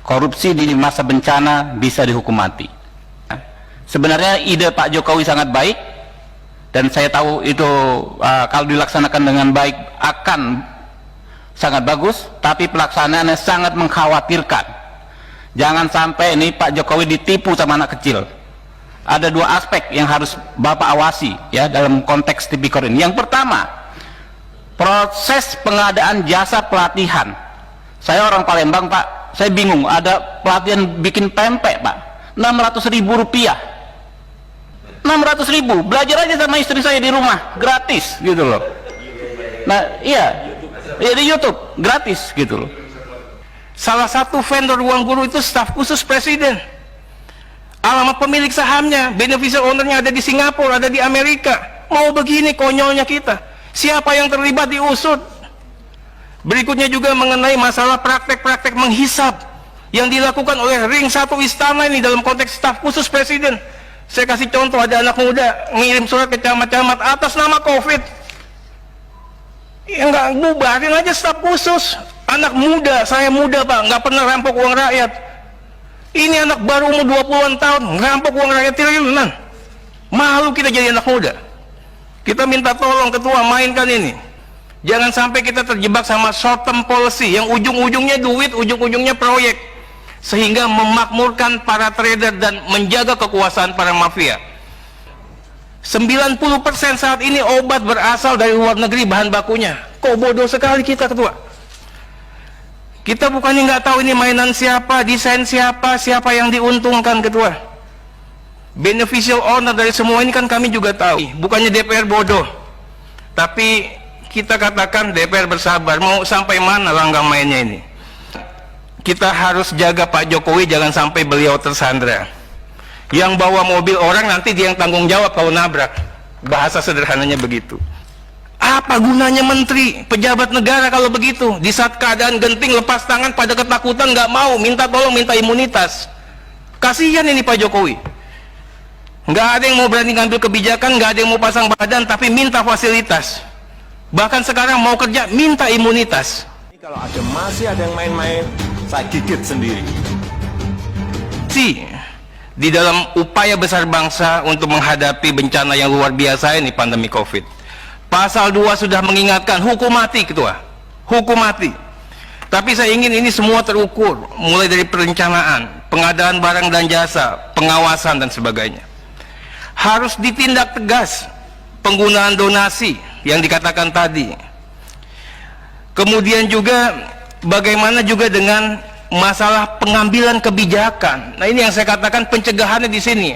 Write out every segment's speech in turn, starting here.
korupsi di masa bencana bisa dihukum mati. Sebenarnya ide Pak Jokowi sangat baik, dan saya tahu itu kalau dilaksanakan dengan baik akan sangat bagus, tapi pelaksanaannya sangat mengkhawatirkan. Jangan sampai ini Pak Jokowi ditipu sama anak kecil. Ada dua aspek yang harus Bapak awasi ya dalam konteks tipikor ini. Yang pertama, proses pengadaan jasa pelatihan. Saya orang Palembang, Pak, saya bingung, ada pelatihan bikin pempek, Pak, 600.000 rupiah. 600.000, belajar aja sama istri saya di rumah, gratis gitu loh. Nah iya, di YouTube gratis gitu loh. Salah satu vendor ruang guru itu staf khusus presiden. Alamat pemilik sahamnya, beneficial ownernya ada di Singapura, ada di Amerika. Mau begini konyolnya kita. Siapa yang terlibat diusut. Berikutnya juga mengenai masalah praktek-praktek menghisap yang dilakukan oleh ring satu istana ini dalam konteks staf khusus presiden. Saya kasih contoh, ada anak muda ngirim surat ke camat-camat atas nama COVID. Ya nggak, bubarin aja staf khusus. Anak muda, saya muda Pak, nggak pernah rampok uang rakyat. Ini anak baru umur 20-an tahun, ngerampok uang rakyat triliunan. Malu kita jadi anak muda. Kita minta tolong ketua, mainkan ini. Jangan sampai kita terjebak sama short term policy yang ujung-ujungnya duit, ujung-ujungnya proyek, sehingga memakmurkan para trader dan menjaga kekuasaan para mafia. 90% saat ini obat berasal dari luar negeri bahan bakunya. Kok bodoh sekali kita ketua. Kita bukannya nggak tahu ini mainan siapa, desain siapa, siapa yang diuntungkan ketua. Beneficial owner dari semua ini kan kami juga tahu. Bukannya DPR bodoh, tapi kita katakan DPR bersabar. Mau sampai mana langgang mainnya ini? Kita harus jaga Pak Jokowi jangan sampai beliau tersandra. Yang bawa mobil orang nanti dia yang tanggung jawab kalau nabrak. Bahasa sederhananya begitu. Apa gunanya menteri, pejabat negara kalau begitu? Di saat keadaan genting lepas tangan pada ketakutan, nggak mau, minta tolong, minta imunitas. Kasihan ini Pak Jokowi. Nggak ada yang mau berani ngambil kebijakan, nggak ada yang mau pasang badan, tapi minta fasilitas. Bahkan sekarang mau kerja, minta imunitas. Kalau masih ada yang main-main, saya gigit sendiri. Di dalam upaya besar bangsa untuk menghadapi bencana yang luar biasa ini, pandemi COVID. Pasal 2 sudah mengingatkan hukum mati ketua, hukum mati. Tapi saya ingin ini semua terukur, mulai dari perencanaan, pengadaan barang dan jasa, pengawasan dan sebagainya. Harus ditindak tegas penggunaan donasi yang dikatakan tadi. Kemudian juga bagaimana juga dengan masalah pengambilan kebijakan. Nah ini yang saya katakan pencegahannya di sini.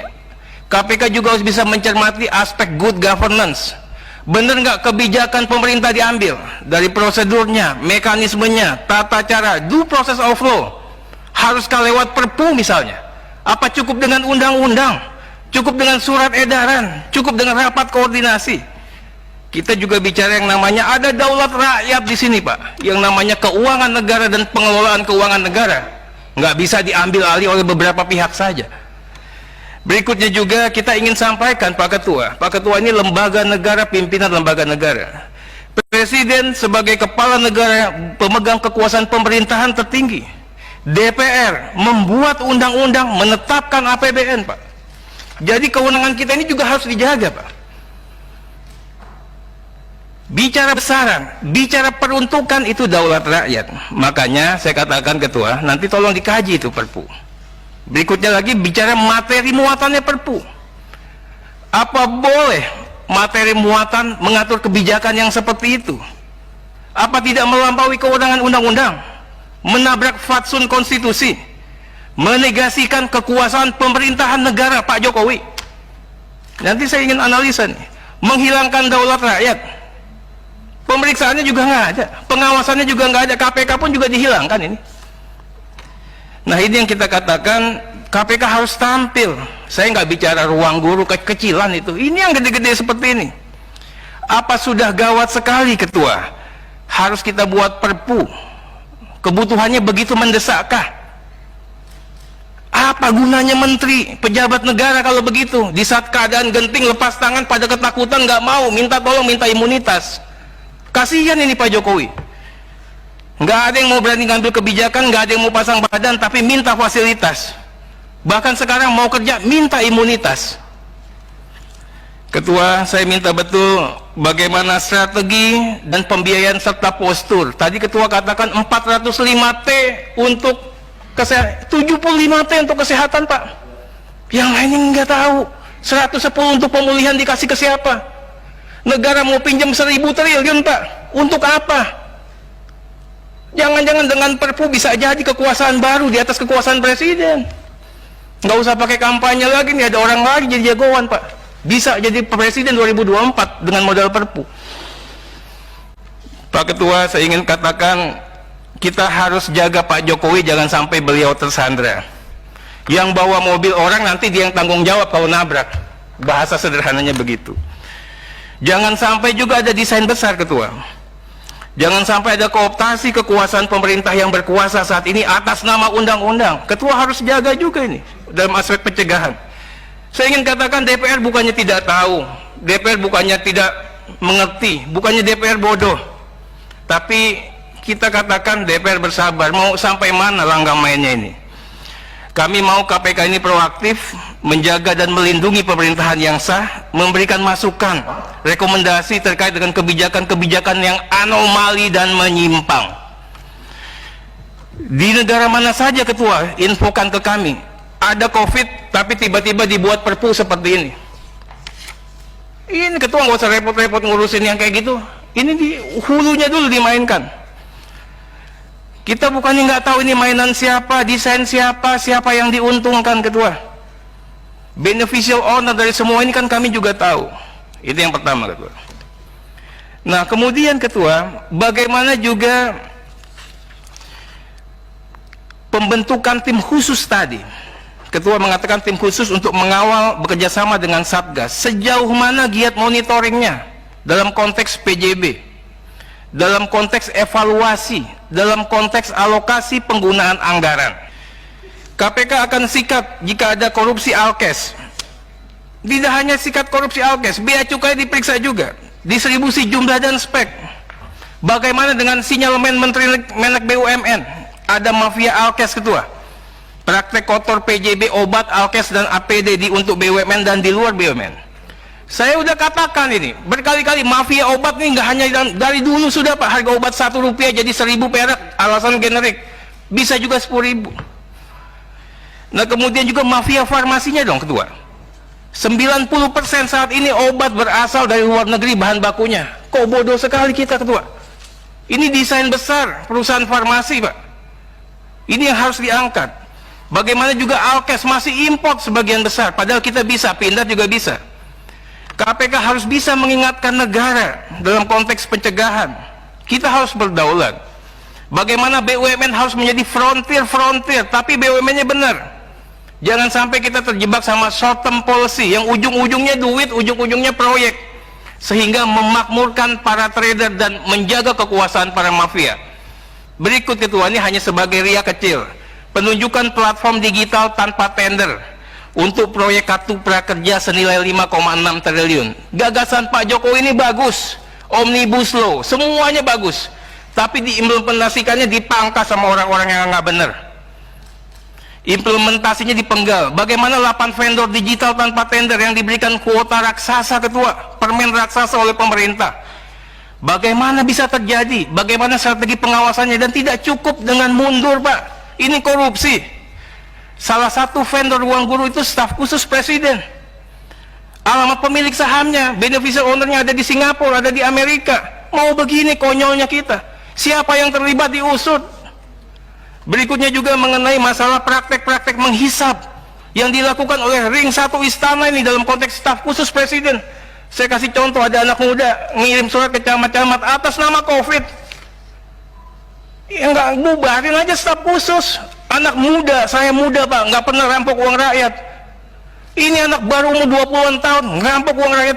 KPK juga harus bisa mencermati aspek good governance. Benar nggak kebijakan pemerintah diambil dari prosedurnya, mekanismenya, tata cara, due process of law. Haruskah lewat perpu misalnya? Apa cukup dengan undang-undang? Cukup dengan surat edaran? Cukup dengan rapat koordinasi? Kita juga bicara yang namanya ada daulat rakyat di sini Pak, yang namanya keuangan negara dan pengelolaan keuangan negara nggak bisa diambil alih oleh beberapa pihak saja. Berikutnya juga kita ingin sampaikan Pak Ketua ini lembaga negara, pimpinan lembaga negara. Presiden sebagai kepala negara, pemegang kekuasaan pemerintahan tertinggi. DPR membuat undang-undang, menetapkan APBN Pak. Jadi kewenangan kita ini juga harus dijaga Pak. Bicara besaran, bicara peruntukan itu daulat rakyat. Makanya saya katakan Ketua, nanti tolong dikaji itu perpu. Berikutnya lagi bicara materi muatannya perpu. Apa boleh materi muatan mengatur kebijakan yang seperti itu? Apa tidak melampaui kewenangan undang-undang? Menabrak fatsun konstitusi? Menegasikan kekuasaan pemerintahan negara Pak Jokowi? Nanti saya ingin analisa nih. Menghilangkan daulat rakyat. Pemeriksaannya juga nggak ada, pengawasannya juga nggak ada, KPK pun juga dihilangkan ini. Nah ini yang kita katakan KPK harus tampil. Saya nggak bicara ruang guru kecilan itu, ini yang gede-gede seperti ini. Apa sudah gawat sekali Ketua? Harus kita buat perpu. Kebutuhannya begitu mendesakkah? Apa gunanya menteri, pejabat negara kalau begitu? Di saat keadaan genting lepas tangan pada ketakutan, nggak mau, minta tolong, minta imunitas. Kasihan ini Pak Jokowi. Nggak ada yang mau berani ngambil kebijakan, nggak ada yang mau pasang badan, tapi minta fasilitas. Bahkan sekarang mau kerja, minta imunitas. Ketua, saya minta betul bagaimana strategi dan pembiayaan serta postur. Tadi Ketua katakan 405T untuk kesehatan, 75T untuk kesehatan, Pak. Yang lainnya nggak tahu. 110 untuk pemulihan dikasih ke siapa? Negara mau pinjam 1.000 triliun, Pak. Untuk apa? Jangan-jangan dengan Perpu bisa jadi kekuasaan baru di atas kekuasaan presiden. Nggak usah pakai kampanye lagi nih, ada orang lagi jadi jagoan, Pak. Bisa jadi presiden 2024 dengan modal Perpu. Pak Ketua, saya ingin katakan kita harus jaga Pak Jokowi jangan sampai beliau tersandra. Yang bawa mobil orang nanti dia yang tanggung jawab kalau nabrak. Bahasa sederhananya begitu. Jangan sampai juga ada desain besar, Ketua. Jangan sampai ada kooptasi kekuasaan pemerintah yang berkuasa saat ini atas nama undang-undang. Ketua harus jaga juga ini dalam aspek pencegahan. Saya ingin katakan DPR bukannya tidak tahu, DPR bukannya tidak mengerti, bukannya DPR bodoh. Tapi kita katakan DPR bersabar, mau sampai mana langkah mainnya ini. Kami mau KPK ini proaktif, menjaga dan melindungi pemerintahan yang sah, memberikan masukan, rekomendasi terkait dengan kebijakan-kebijakan yang anomali dan menyimpang. Di negara mana saja, Ketua, infokan ke kami, ada COVID tapi tiba-tiba dibuat Perpu seperti ini. Ini Ketua nggak usah repot-repot ngurusin yang kayak gitu. Ini di hulunya dulu dimainkan. Kita bukannya nggak tahu ini mainan siapa, desain siapa, siapa yang diuntungkan, Ketua. Beneficial owner dari semua ini kan kami juga tahu. Itu yang pertama, Ketua. Nah, kemudian, Ketua, bagaimana juga pembentukan tim khusus tadi. Ketua mengatakan tim khusus untuk mengawal bekerjasama dengan Satgas. Sejauh mana giat monitoringnya dalam konteks PJB? Dalam konteks evaluasi, dalam konteks alokasi penggunaan anggaran. KPK akan sikat jika ada korupsi Alkes. Tidak hanya sikat korupsi Alkes, bea cukai diperiksa juga, distribusi jumlah dan spek. Bagaimana dengan sinyalemen Menteri Menak BUMN? Ada mafia Alkes, Ketua. Praktek kotor PJB, obat, Alkes dan APD di untuk BUMN dan di luar BUMN. Saya udah katakan ini berkali-kali, mafia obat ini nggak hanya dari dulu sudah, Pak. Harga obat Rp1 jadi 1.000 perak, alasan generik, bisa juga 10.000. Nah, kemudian juga mafia farmasinya dong, Ketua. 90% saat ini obat berasal dari luar negeri bahan bakunya. Kok bodoh sekali kita, Ketua. Ini desain besar perusahaan farmasi, Pak. Ini yang harus diangkat. Bagaimana juga Alkes masih import sebagian besar, padahal kita bisa, Pindad juga bisa. KPK harus bisa mengingatkan negara dalam konteks pencegahan. Kita harus berdaulat. Bagaimana BUMN harus menjadi frontier, tapi BUMN-nya benar. Jangan sampai kita terjebak sama short term policy yang ujung-ujungnya duit, ujung-ujungnya proyek, sehingga memakmurkan para trader dan menjaga kekuasaan para mafia. Berikut, Ketua, ini hanya sebagai ria kecil. Penunjukan platform digital tanpa tender untuk proyek kartu prakerja senilai 5,6 triliun. Gagasan Pak Jokowi ini bagus, Omnibus Law, semuanya bagus, tapi diimplementasikannya dipangkas sama orang-orang yang nggak benar. Implementasinya dipenggal. Bagaimana 8 vendor digital tanpa tender yang diberikan kuota raksasa, Ketua, permen raksasa oleh pemerintah? Bagaimana bisa terjadi? Bagaimana strategi pengawasannya? Dan tidak cukup dengan mundur, Pak. Ini korupsi. Salah satu vendor ruang guru itu staf khusus presiden. Alamat pemilik sahamnya, beneficial ownernya ada di Singapura, ada di Amerika. Mau begini konyolnya kita. Siapa yang terlibat diusut. Berikutnya juga mengenai masalah praktek-praktek menghisap yang dilakukan oleh ring 1 istana ini dalam konteks staf khusus presiden. Saya kasih contoh, ada anak muda ngirim surat ke camat-camat atas nama COVID. Ya nggak, bubarin aja staf khusus. Anak muda, saya muda, Pak, nggak pernah rampok uang rakyat. Ini anak baru umur 20-an tahun, ngerampok uang rakyat.